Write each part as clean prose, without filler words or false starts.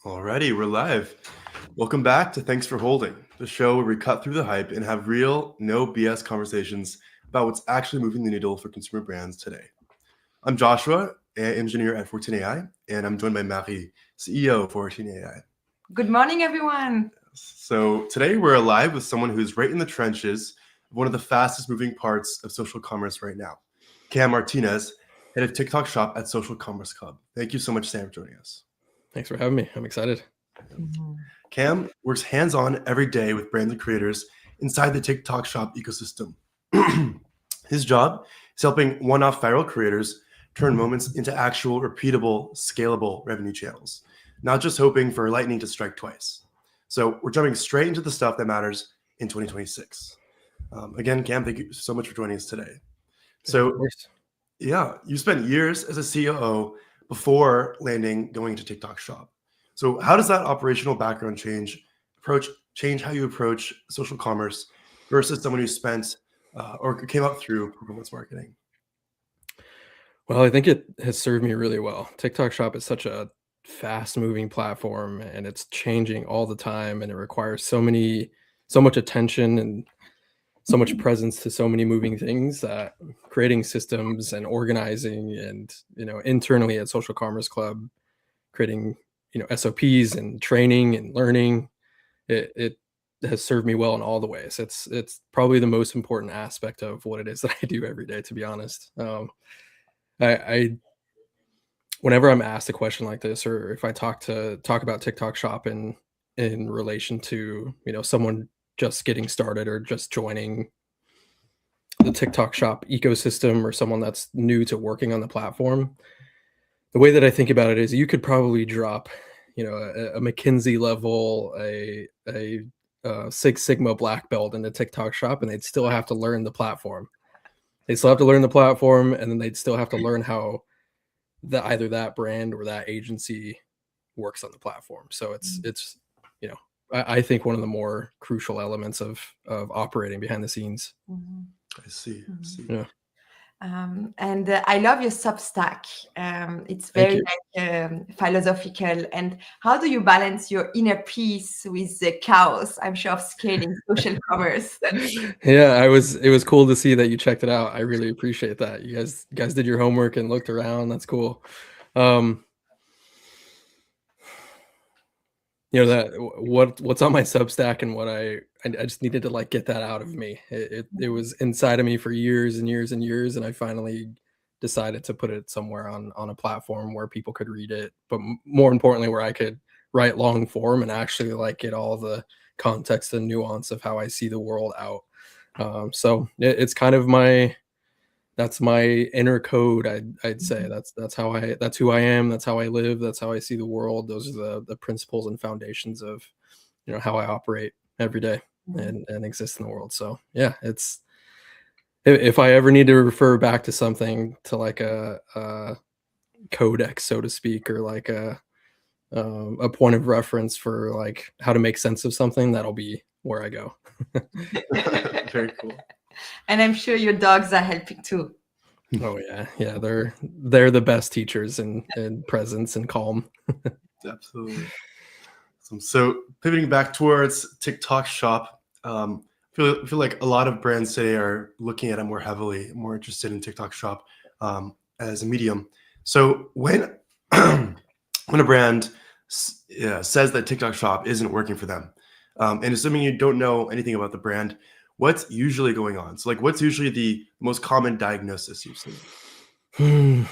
Alrighty, we're live. Welcome back to Thanks for Holding, the show where we cut through the hype and have real, no BS conversations about what's actually moving the needle for consumer brands today. I'm Joshua, an engineer at 14AI, and I'm joined by Marie, CEO of 14AI. Good morning, everyone. So today we're live with someone who's right in the trenches of one of the fastest moving parts of social commerce right now, Cam Martinez, head of TikTok Shop at Social Commerce Club. Thank you so much, Sam, for joining us. Thanks for having me. I'm excited. Cam works hands-on every day with brands and creators inside the TikTok Shop ecosystem. His job is helping one-off viral creators turn moments into actual, repeatable, scalable revenue channels, not just hoping for lightning to strike twice. So we're jumping straight into the stuff that matters in 2026. Again, Cam, thank you so much for joining us today. So, yeah, you spent years as a COO before going into TikTok Shop. So how does that operational background change how you approach social commerce versus someone who spent or came up through performance marketing? Well, I think it has served me really well. TikTok Shop is such a fast-moving platform, and it's changing all the time, and it requires so much attention and so much presence to so many moving things that creating systems and organizing and, internally at Social Commerce Club, creating, SOPs and training and learning, it has served me well in all the ways. It's probably the most important aspect of what it is that I do every day, to be honest. I whenever I'm asked a question like this, or if I talk about TikTok Shop in relation to, someone just getting started or just joining the TikTok Shop ecosystem, or someone that's new to working on the platform, the way that I think about it is you could probably drop, a McKinsey level, a Six Sigma black belt in the TikTok Shop, and they'd still have to learn the platform. They still have to learn the platform, and then they'd still have to learn how either that brand or that agency works on the platform. So it's I think one of the more crucial elements of operating behind the scenes. I see. Yeah. And I love your Substack. It's very philosophical. And how do you balance your inner peace with the chaos, I'm sure, of scaling social commerce? Yeah, it was cool to see that you checked it out. I really appreciate that. You guys did your homework and looked around. That's cool. That what's on my Substack and what I just needed to get that out of me. It was inside of me for years and years and years, and I finally decided to put it somewhere on a platform where people could read it, but more importantly, where I could write long form and actually get all the context and nuance of how I see the world out. So it's kind of that's my inner code. I'd say that's who I am. That's how I live. That's how I see the world. Those are the principles and foundations of, how I operate every day and exist in the world. So yeah, it's, if I ever need to refer back to something, to a codex, so to speak, or a point of reference for how to make sense of something, that'll be where I go. Very cool. And I'm sure your dogs are helping too. Oh yeah, they're the best teachers in presence and calm. Absolutely. So pivoting back towards TikTok Shop, I feel like a lot of brands today are looking at it more heavily, more interested in TikTok Shop as a medium. So when a brand says that TikTok Shop isn't working for them, and assuming you don't know anything about the brand, what's usually going on? So what's usually the most common diagnosis you've seen?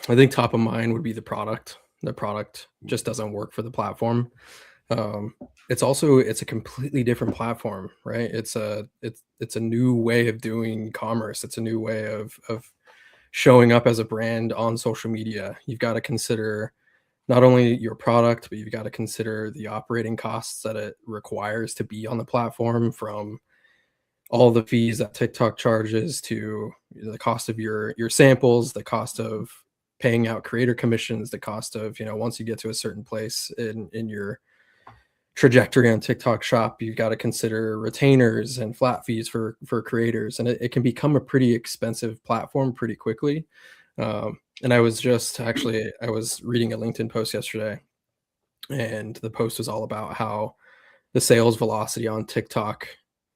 I think top of mind would be the product. The product just doesn't work for the platform. It's a completely different platform, right? It's a new way of doing commerce. It's a new way of showing up as a brand on social media. You've got to consider not only your product, but you've got to consider the operating costs that it requires to be on the platform, from all the fees that TikTok charges to the cost of your samples, the cost of paying out creator commissions, the cost of, once you get to a certain place in your trajectory on TikTok Shop, you've got to consider retainers and flat fees for creators. And it can become a pretty expensive platform pretty quickly. And I was reading a LinkedIn post yesterday and the post was all about how the sales velocity on TikTok,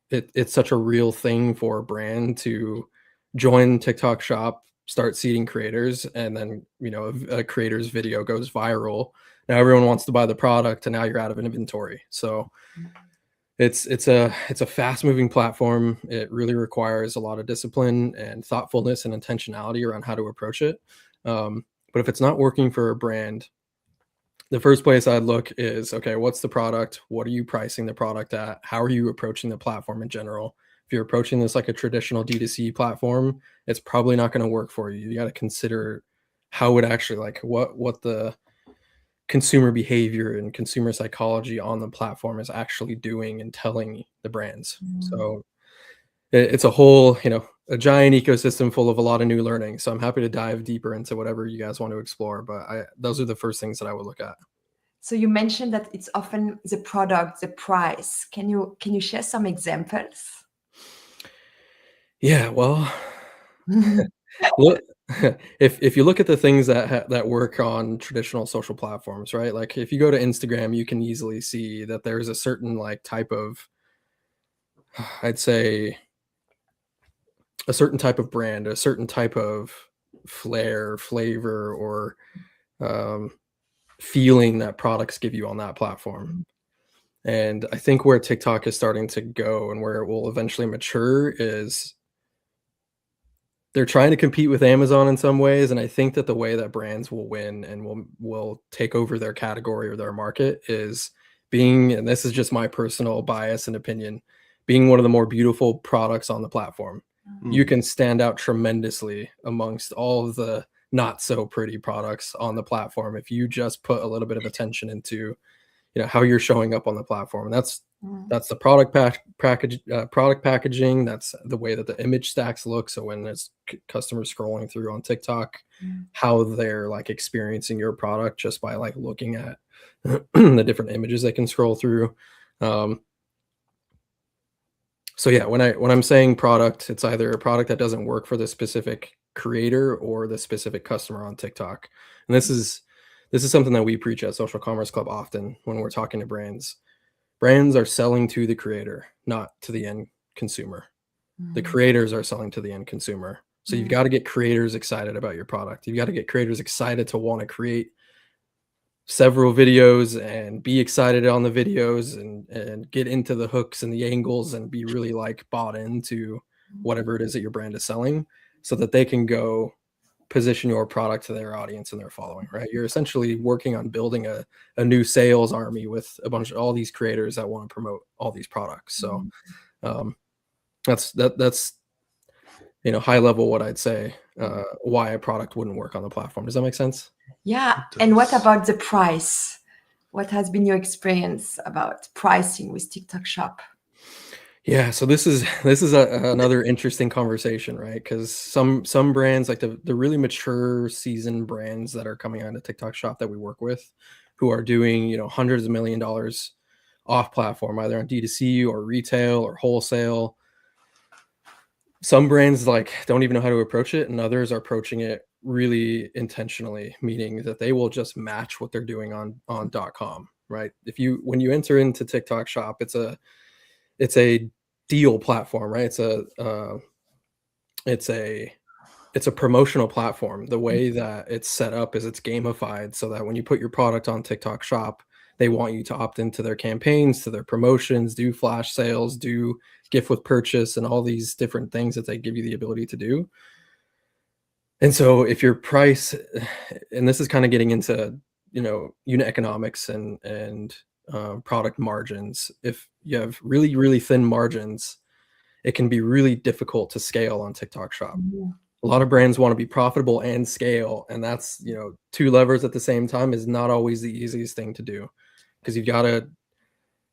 it's such a real thing for a brand to join TikTok Shop, start seeding creators, and then a creator's video goes viral. Now everyone wants to buy the product, and now you're out of inventory. So it's a fast moving platform. It really requires a lot of discipline and thoughtfulness and intentionality around how to approach it. But if it's not working for a brand, the first place I'd look is, okay, what's the product? What are you pricing the product at? How are you approaching the platform in general? If you're approaching this like a traditional D2C platform, it's probably not going to work for you. You got to consider how it actually, like, what the consumer behavior and consumer psychology on the platform is actually doing and telling the brands. So it's a whole, a giant ecosystem full of a lot of new learning. So I'm happy to dive deeper into whatever you guys want to explore, but those are the first things that I would look at. So you mentioned that it's often the product, the price. Can you share some examples? Yeah, well, look, if you look at the things that work on traditional social platforms, right? Like if you go to Instagram, you can easily see that there's a certain like type of, I'd say, a certain type of brand, a certain type of flavor, or feeling that products give you on that platform. And I think where TikTok is starting to go and where it will eventually mature is they're trying to compete with Amazon in some ways. And I think that the way that brands will win and will take over their category or their market is being, and this is just my personal bias and opinion, being one of the more beautiful products on the platform. You can stand out tremendously amongst all of the not so pretty products on the platform if you just put a little bit of attention into how you're showing up on the platform. And that's the product packaging. That's the way that the image stacks look. So when there's customers scrolling through on TikTok, how they're like experiencing your product just by like looking at the different images they can scroll through. So yeah, when I'm saying product, it's either a product that doesn't work for the specific creator or the specific customer on TikTok. And this is something that we preach at Social Commerce Club often when we're talking to brands. Brands are selling to the creator, not to the end consumer. The creators are selling to the end consumer. So you've got to get creators excited about your product. You've got to get creators excited to want to create several videos and be excited on the videos and get into the hooks and the angles and be really like bought into whatever it is that your brand is selling, so that they can go position your product to their audience and their following, right? You're essentially working on building a new sales army with a bunch of all these creators that want to promote all these products. So that's high level what I'd say why a product wouldn't work on the platform. Does that make sense? Yeah. And what about the price? What has been your experience about pricing with TikTok Shop? Yeah, so this is another interesting conversation, right? Because some brands, like the really mature seasoned brands that are coming out of TikTok Shop that we work with, who are doing hundreds of $1 million off platform, either on D2C or retail or wholesale. Some brands like don't even know how to approach it, and others are approaching it really intentionally, meaning that they will just match what they're doing on .com, right? When you enter into TikTok Shop, it's a deal platform, right? It's a promotional platform. The way that it's set up is it's gamified so that when you put your product on TikTok Shop, they want you to opt into their campaigns, to their promotions, do flash sales, do gift with purchase, and all these different things that they give you the ability to do. And so if your price, and this is kind of getting into, unit economics and product margins, if you have really, really thin margins, it can be really difficult to scale on TikTok Shop. A lot of brands want to be profitable and scale, and that's, two levers at the same time is not always the easiest thing to do, because you've got to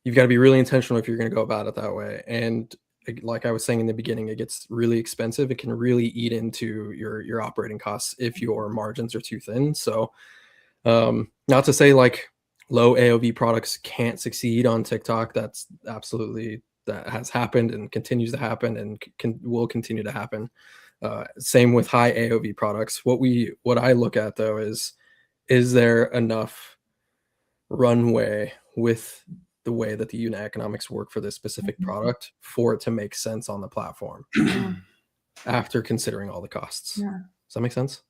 be really intentional if you're going to go about it that way. And like I was saying in the beginning, it gets really expensive. It can really eat into your operating costs if your margins are too thin. So not to say like low AOV products can't succeed on TikTok. That's absolutely, that has happened and continues to happen and will continue to happen. Same with high AOV products. What I look at though is there enough runway with the way that the unit economics work for this specific Mhm. product for it to make sense on the platform Yeah. after considering all the costs. Yeah. Does that make sense?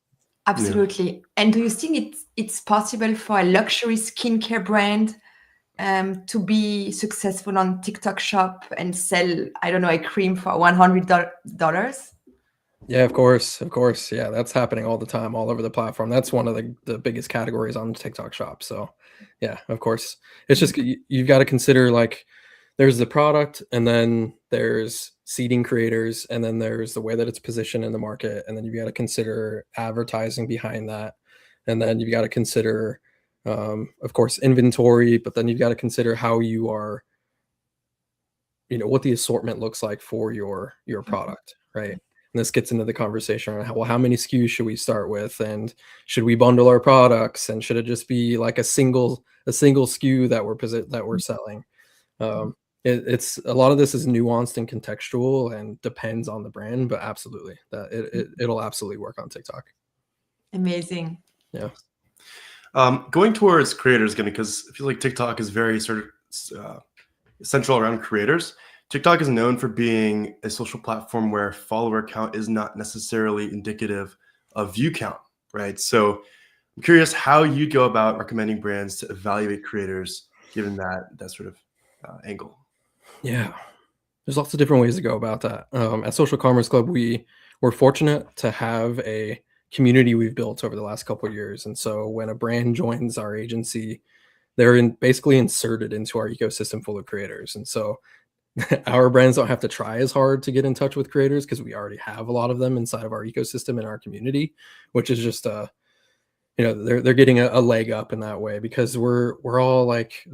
Absolutely. And do you think it's possible for a luxury skincare brand to be successful on TikTok Shop and sell, I don't know, a cream for $100? Yeah, of course. Of course. Yeah, that's happening all the time, all over the platform. That's one of the biggest categories on TikTok Shop. So, yeah, of course. It's just you've got to consider, like, there's the product, and then there's seeding creators, and then there's the way that it's positioned in the market, and then you've got to consider advertising behind that, and then you've got to consider, of course, inventory, but then you've got to consider how you are, what the assortment looks like for your product, right? And this gets into the conversation around how many SKUs should we start with, and should we bundle our products, and should it just be like a single SKU that we're selling? It's a lot of this is nuanced and contextual and depends on the brand, but absolutely it'll absolutely work on TikTok. Amazing. Yeah. Going towards creators again, because I feel like TikTok is very sort of central around creators. TikTok is known for being a social platform where follower count is not necessarily indicative of view count, right? So I'm curious how you go about recommending brands to evaluate creators given that sort of angle. Yeah, there's lots of different ways to go about that. At Social Commerce Club, we're fortunate to have a community we've built over the last couple of years. And so when a brand joins our agency, they're basically inserted into our ecosystem full of creators. And so our brands don't have to try as hard to get in touch with creators because we already have a lot of them inside of our ecosystem in our community, which is just they're getting a leg up in that way, because we're all like,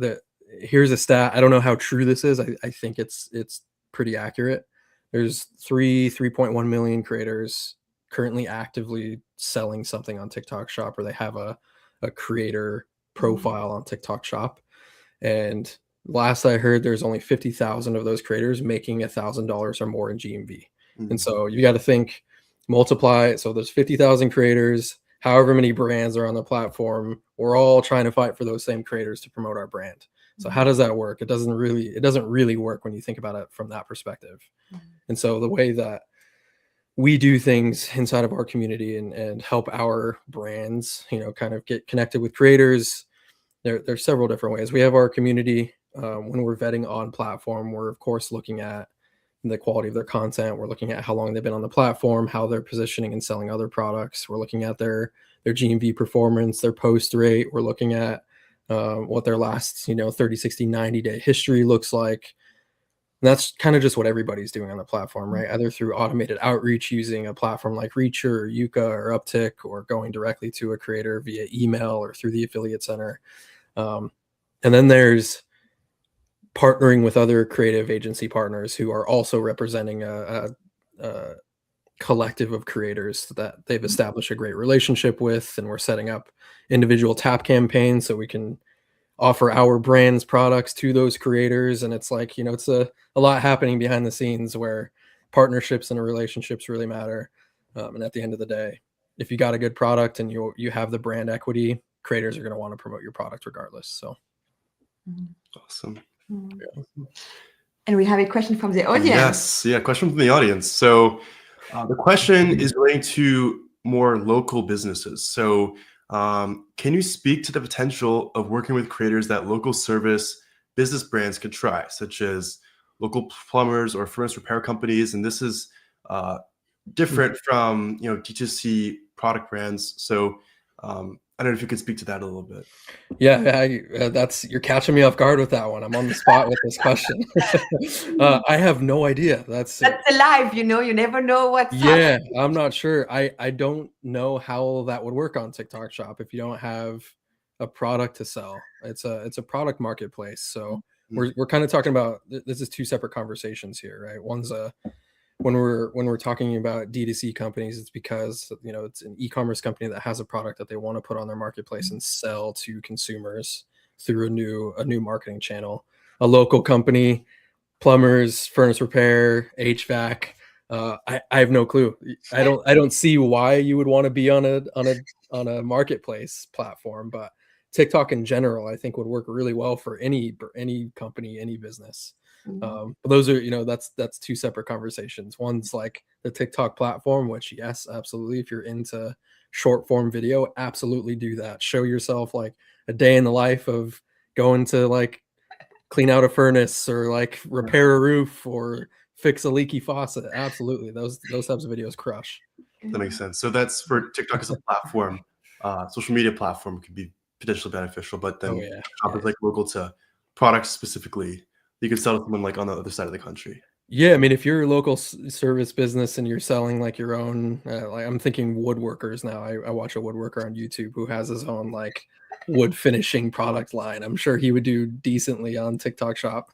here's a stat. I don't know how true this is. I think it's pretty accurate. There's 3.1 million creators currently actively selling something on TikTok Shop, or they have a creator profile on TikTok Shop. And last I heard, there's only 50,000 of those creators making $1,000 or more in GMV. Mm-hmm. And so you got to think, multiply. So there's 50,000 creators, however many brands are on the platform. We're all trying to fight for those same creators to promote our brand. So how does that work? It doesn't really work when you think about it from that perspective. And so the way that we do things inside of our community and help our brands, kind of get connected with creators, there's several different ways. We have our community. When we're vetting on platform, we're of course looking at the quality of their content. We're looking at how long they've been on the platform, how they're positioning and selling other products. We're looking at their GMV performance, their post rate. We're looking at what their last 30, 60, 90-day history looks like. And that's kind of just what everybody's doing on the platform, right? Either through automated outreach using a platform like Reacher or Yuka or Uptick, or going directly to a creator via email or through the affiliate center. And then there's partnering with other creative agency partners who are also representing a collective of creators that they've established a great relationship with, and we're setting up individual tap campaigns so we can offer our brand's products to those creators. And it's like, it's a lot happening behind the scenes where partnerships and relationships really matter. And at the end of the day, if you got a good product and you have the brand equity, creators are going to want to promote your product regardless. So awesome. Yeah. And we have a question from the audience. Yes, yeah, question from the audience. So the question is relating to more local businesses. So can you speak to the potential of working with creators that local service business brands could try, such as local plumbers or furnace repair companies? And this is different from D2C product brands. So I don't know if you could speak to that a little bit. Yeah, you're catching me off guard with that one. I'm on the spot with this question. I have no idea. That's alive, you never know what's happening. I'm not sure. I don't know how that would work on TikTok Shop if you don't have a product to sell. It's a product marketplace. So we're kind of talking about, this is two separate conversations here, right? One's when we're talking about D2C companies, it's because it's an e-commerce company that has a product that they want to put on their marketplace and sell to consumers through a new marketing channel. A local company, plumbers, furnace repair, HVAC. I have no clue. I don't see why you would want to be on a marketplace platform, but TikTok in general, I think would work really well for any company, any business. But those are, that's two separate conversations. One's like the TikTok platform, which yes, absolutely. If you're into short form video, absolutely do that. Show yourself like a day in the life of going to like clean out a furnace or like repair a roof or fix a leaky faucet. Absolutely. Those types of videos crush. That makes sense. So that's for TikTok as a platform. Social media platform could be potentially beneficial, but then Shop is like local to products specifically. You could sell to someone like on the other side of the country. Yeah, I mean, if you're a local service business and you're selling like your own, like I'm thinking woodworkers now. I watch a woodworker on YouTube who has his own like wood finishing product line. I'm sure he would do decently on TikTok Shop.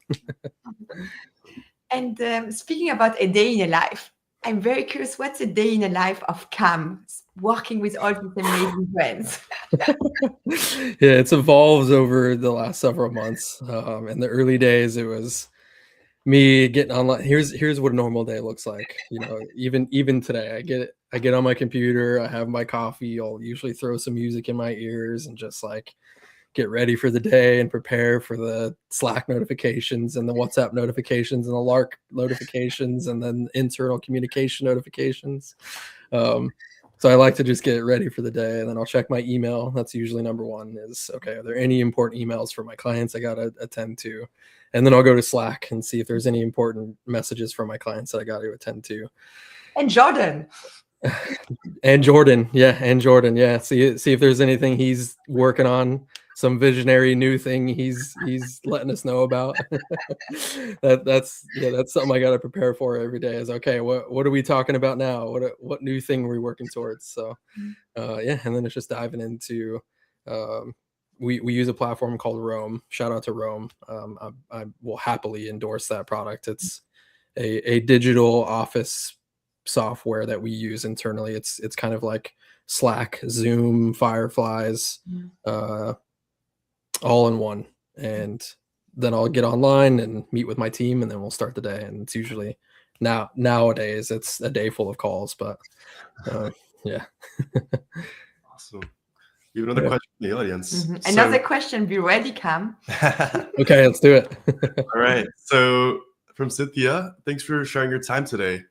And speaking about a day in a life, I'm very curious, what's a day in the life of Cam working with all these amazing brands? Yeah, it's evolved over the last several months. In the early days, it was me getting online. Here's what a normal day looks like. Even today, I get on my computer, I have my coffee, I'll usually throw some music in my ears and just like get ready for the day and prepare for the Slack notifications and the WhatsApp notifications and the Lark notifications and then internal communication notifications. So I like to just get ready for the day, and then I'll check my email. That's usually number one is, okay, are there any important emails for my clients I got to attend to? And then I'll go to Slack and see if there's any important messages from my clients that I got to attend to. And Jordan. And Jordan. Yeah. See if there's anything he's working on, some visionary new thing he's letting us know about. That's something I got to prepare for every day is, okay, what are we talking about now? What new thing are we working towards? So and then it's just diving into we use a platform called Roam. Shout out to Roam. I will happily endorse that product. It's a digital office software that we use internally. It's kind of like Slack, Zoom, Fireflies, all in one. And then I'll get online and meet with my team, and then we'll start the day. And it's usually nowadays it's a day full of calls, but yeah. Awesome. You have another question from the audience. Another question. Be ready, Cam. Okay, let's do it. All right. So from Cynthia, thanks for sharing your time today.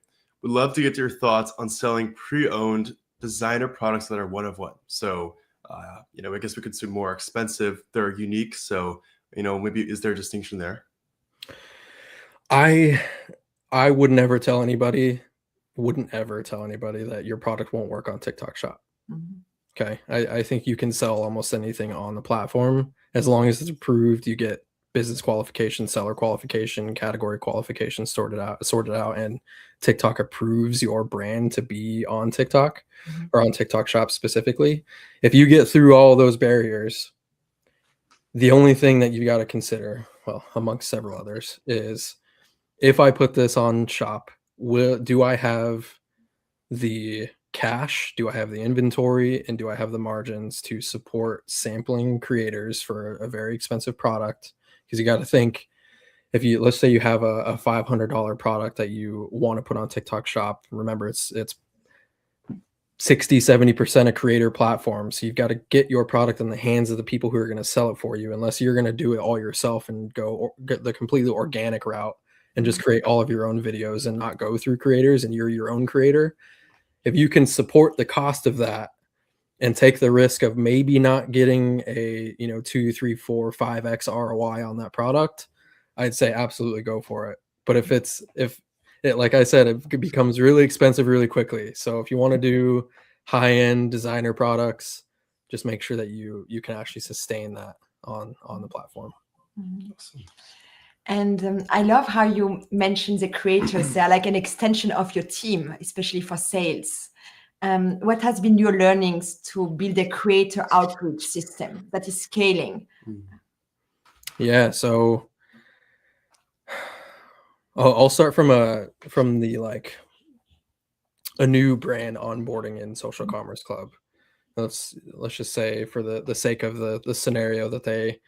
Would love to get your thoughts on selling pre-owned designer products that are one of one. So, I guess we could say more expensive. They're unique. So, maybe is there a distinction there? I wouldn't ever tell anybody that your product won't work on TikTok Shop. Okay. I think you can sell almost anything on the platform as long as it's approved. You get business qualification, seller qualification, category qualification sorted out, and TikTok approves your brand to be on TikTok or on TikTok Shop specifically. If you get through all those barriers, the only thing that you got to consider, well, amongst several others, is if I put this on Shop, do I have the cash? Do I have the inventory? And do I have the margins to support sampling creators for a very expensive product? Because you got to think, let's say you have a $500 product that you want to put on TikTok Shop. Remember, it's 60-70% a creator platform. So you've got to get your product in the hands of the people who are going to sell it for you, unless you're going to do it all yourself and get the completely organic route and just create all of your own videos and not go through creators and you're your own creator. If you can support the cost of that and take the risk of maybe not getting a 2, 3, 4, 5x ROI on that product, I'd say absolutely go for it. But if it, like I said, it becomes really expensive really quickly. So if you want to do high-end designer products, just make sure that you can actually sustain that on the platform. Awesome. And I love how you mentioned the creators. They're like an extension of your team, especially for sales. What has been your learnings to build a creator outreach system that is scaling? Yeah, so I'll start from the like a new brand onboarding in Social Commerce Club. Let's just say, for the sake of the scenario, that they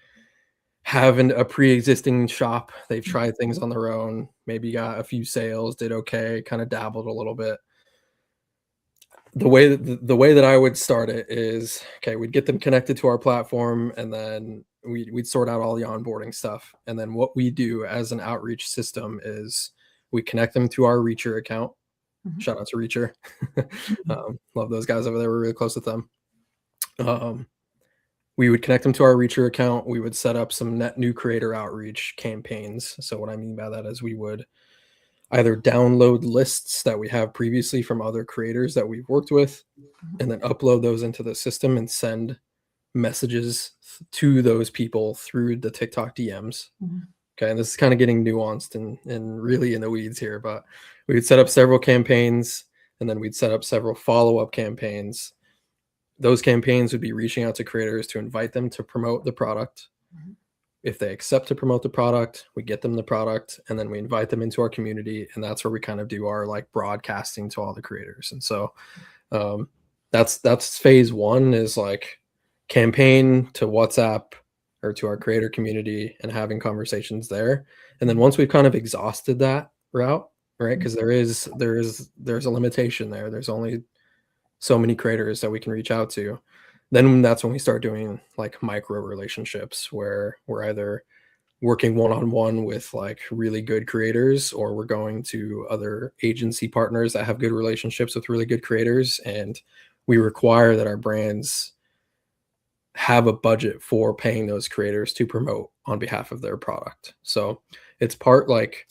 have a pre-existing shop. They've tried things on their own, maybe got a few sales, did okay, kind of dabbled a little bit. the way that I would start it is, okay, we'd get them connected to our platform, and then we'd sort out all the onboarding stuff. And then what we do as an outreach system is we connect them to our Reacher account. Mhm. Shout out to Reacher. Love those guys over there. We're really close with them. We would connect them to our Reacher account. We would set up some net new creator outreach campaigns. So what I mean by that is we would either download lists that we have previously from other creators that we've worked with, and then upload those into the system and send messages to those people through the TikTok DMs. Mhm. Okay, and this is kind of getting nuanced and really in the weeds here, but we would set up several campaigns, and then we'd set up several follow-up campaigns. Those campaigns would be reaching out to creators to invite them to promote the product. Mhm. If they accept to promote the product, we get them the product, and then we invite them into our community, and that's where we kind of do our like broadcasting to all the creators. And so that's phase one, is like campaign to WhatsApp or to our creator community and having conversations there. And then once we've kind of exhausted that route, right? Because there's a limitation there. There's only so many creators that we can reach out to. Then that's when we start doing like micro relationships, where we're either working one-on-one with like really good creators, or we're going to other agency partners that have good relationships with really good creators, and we require that our brands have a budget for paying those creators to promote on behalf of their product. So it's part like,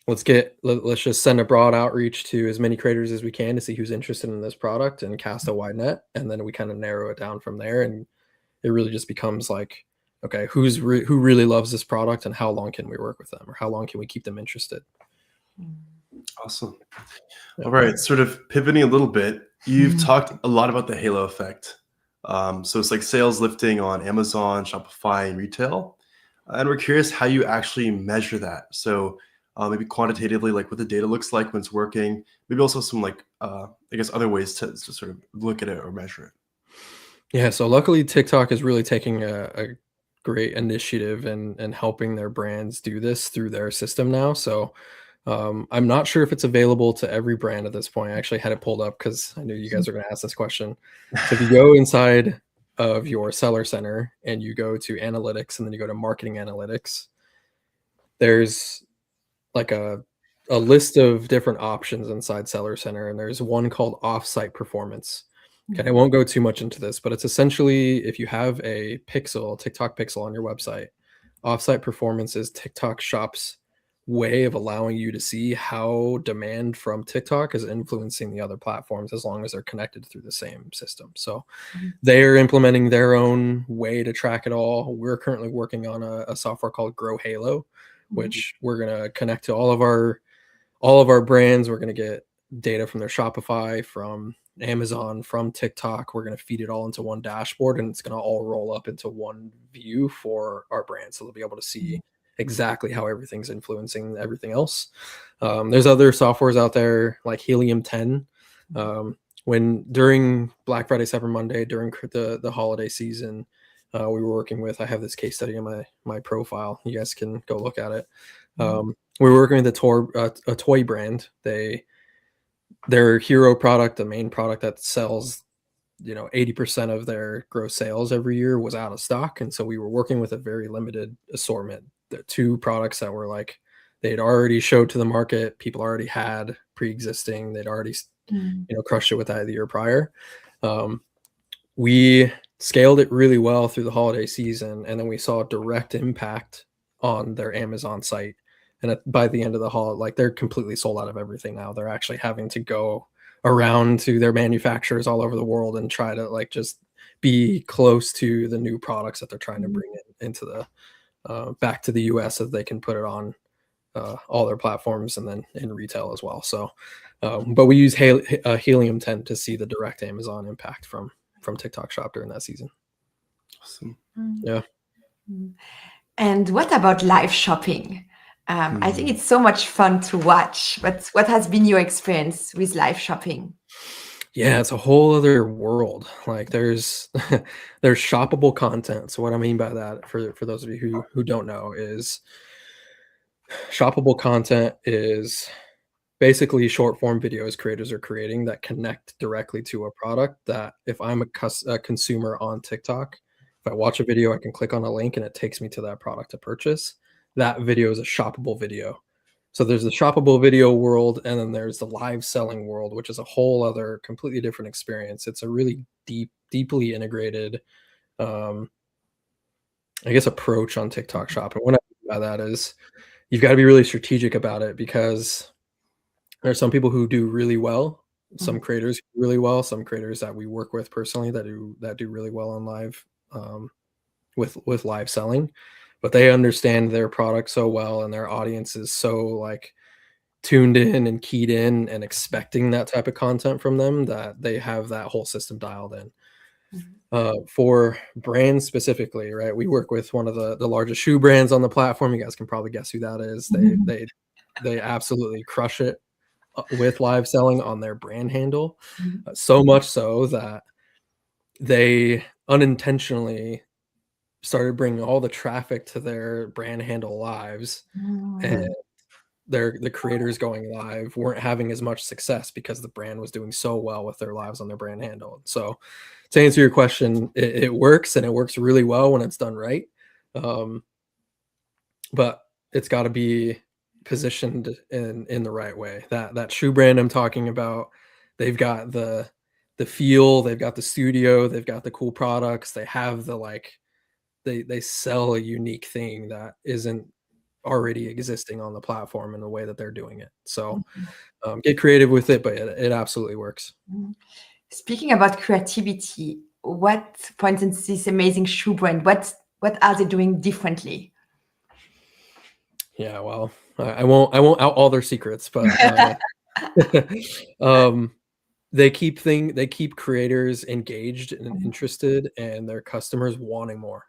let's just send a broad outreach to as many creators as we can to see who's interested in this product and cast a wide net, and then we kind of narrow it down from there. And it really just becomes like, okay, who really loves this product, and how long can we work with them, or how long can we keep them interested? Awesome. Yeah. All right, sort of pivoting a little bit, you've talked a lot about the halo effect. So it's like sales lifting on Amazon, Shopify, and retail. And we're curious how you actually measure that. So maybe quantitatively, like what the data looks like when it's working. Maybe also some like, I guess, other ways to sort of look at it or measure it. Yeah, so luckily TikTok is really taking a great initiative and helping their brands do this through their system now. So I'm not sure if it's available to every brand at this point. I actually had it pulled up because I knew you guys were going to ask this question. So if you go inside of your seller center and you go to analytics, and then you go to marketing analytics, there's like a list of different options inside seller center, and there's one called offsite performance. Okay, I won't go too much into this, but it's essentially, if you have a pixel, TikTok pixel on your website, offsite performance is TikTok Shop's way of allowing you to see how demand from TikTok is influencing the other platforms, as long as they're connected through the same system. So they're implementing their own way to track it all. We're currently working on a software called Grow Halo, which we're going to connect to all of our brands. We're going to get data from their Shopify, from Amazon, from TikTok. We're going to feed it all into one dashboard, and it's going to all roll up into one view for our brand. So they'll be able to see exactly how everything's influencing everything else. There's other softwares out there like Helium 10. When during Black Friday, Cyber Monday, during the holiday season, we were working with, I have this case study in my profile. You guys can go look at it. We were working with a toy brand. Their hero product, the main product that sells 80% of their gross sales every year, was out of stock. And so we were working with a very limited assortment. The two products that were like, they'd already showed to the market, people already had pre-existing, they'd already crushed it with that the year prior. We scaled it really well through the holiday season, and then we saw a direct impact on their Amazon site. And by the end of the haul, like, they're completely sold out of everything now. They're actually having to go around to their manufacturers all over the world and try to like just be close to the new products that they're trying to bring into the back to the US, so they can put it on all their platforms and then in retail as well. So, but we use Helium 10 to see the direct Amazon impact from TikTok Shop during that season. Awesome. Yeah. And what about live shopping? I think it's so much fun to watch, but what has been your experience with live shopping? Yeah, it's a whole other world. Like there's shoppable content. So what I mean by that, for those of you who don't know, is shoppable content is basically short form videos creators are creating that connect directly to a product. That if I'm a consumer on TikTok, if I watch a video, I can click on a link and it takes me to that product to purchase. That video is a shoppable video. So there's the shoppable video world, and then there's the live selling world, which is a whole other completely different experience. It's a really deeply integrated, I guess, approach on TikTok Shop. And what I mean by that is you've got to be really strategic about it, because there are some people who do really well, some creators do really well, some creators that we work with personally that do really well on live, with live selling. But they understand their product so well, and their audience is so like tuned in and keyed in and expecting that type of content from them, that they have that whole system dialed in. For brands specifically, right? We work with one of the largest shoe brands on the platform. You guys can probably guess who that is. They absolutely crush it with live selling on their brand handle. So much so that they unintentionally started bringing all the traffic to their brand handle lives, and the creators going live weren't having as much success because the brand was doing so well with their lives on their brand handle. So to answer your question, it works, and it works really well when it's done right. But it's got to be positioned in the right way. That shoe brand I'm talking about, they've got the feel, they've got the studio, they've got the cool products, they have the like, they sell a unique thing that isn't already existing on the platform in the way that they're doing it. So get creative with it, but it absolutely works. Speaking about creativity, what, for instance, this amazing shoe brand, what are they doing differently? Yeah, well, I won't out all their secrets, but they keep creators engaged and interested, and their customers wanting more.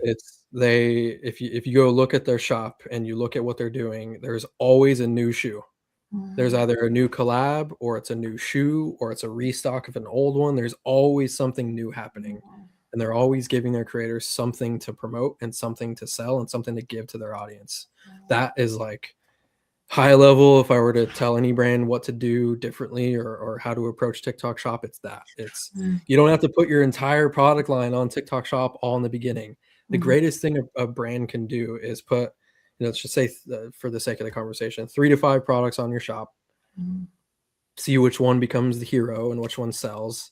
If you go look at their shop and you look at what they're doing, there's always a new shoe. There's either a new collab, or it's a new shoe, or it's a restock of an old one. There's always something new happening, and they're always giving their creators something to promote and something to sell and something to give to their audience. That is like high level. If I were to tell any brand what to do differently or how to approach TikTok Shop, it's that. It's you don't have to put your entire product line on TikTok Shop all in the beginning. The greatest thing a brand can do is put, let's just say, for the sake of the conversation, 3 to 5 products on your shop. See which one becomes the hero and which one sells.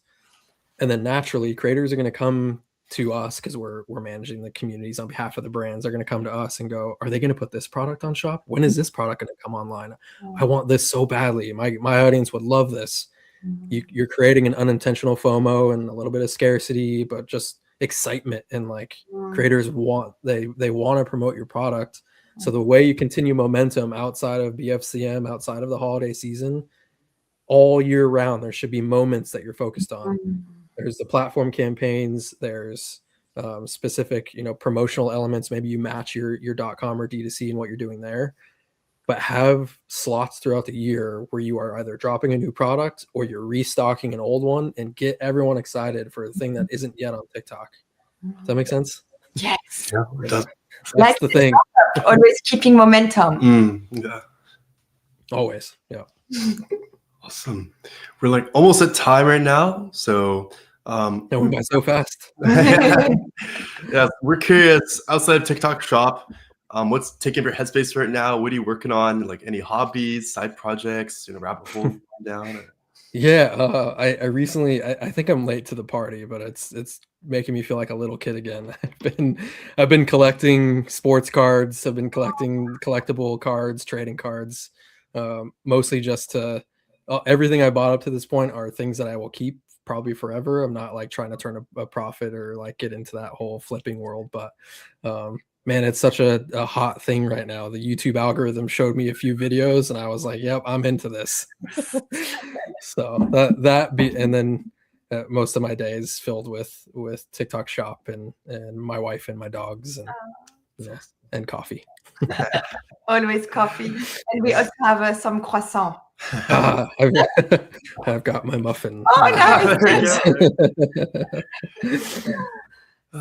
And then naturally, creators are going to come to us, because we're managing the communities on behalf of the brands. They're going to come to us and go, are they going to put this product on shop? When is this product going to come online? I want this so badly. My audience would love this. You're creating an unintentional FOMO and a little bit of scarcity, but just excitement, and like creators want to promote your product. So the way you continue momentum outside of BFCM, outside of the holiday season, all year round, there should be moments that you're focused on. There's the platform campaigns, there's specific, promotional elements. Maybe you match your .com or D2C and what you're doing there, but have slots throughout the year where you are either dropping a new product or you're restocking an old one, and get everyone excited for a thing that isn't yet on TikTok. Does that make sense? Yes. Yeah, it does. That's the thing. Always keeping momentum. Yeah. Always. Yeah. Awesome. We're like almost at time right now. So that went by so fast. Yeah, we're curious, outside of TikTok Shop, what's taking up your headspace right now? What are you working on? Like any hobbies, side projects, rabbit hole down? Yeah, I recently, I think I'm late to the party, but it's making me feel like a little kid again. I've been collecting sports cards. I've been collecting collectible cards, trading cards, mostly just to everything I bought up to this point are things that I will keep probably forever. I'm not like trying to turn a profit or like get into that whole flipping world, but man, it's such a hot thing right now. The YouTube algorithm showed me a few videos and I was like, yep, I'm into this. So and then most of my days filled with TikTok Shop and my wife and my dogs and coffee. Always coffee. And we also have some croissant. I've got my muffin. Oh, nice.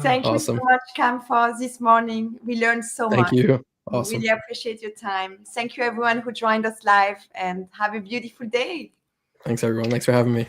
Thank you Awesome. so much, Cam, for this morning. We learned so much. Thank you. We Awesome. really appreciate your time. Thank you, everyone who joined us live, and have a beautiful day. Thanks, everyone. Thanks for having me.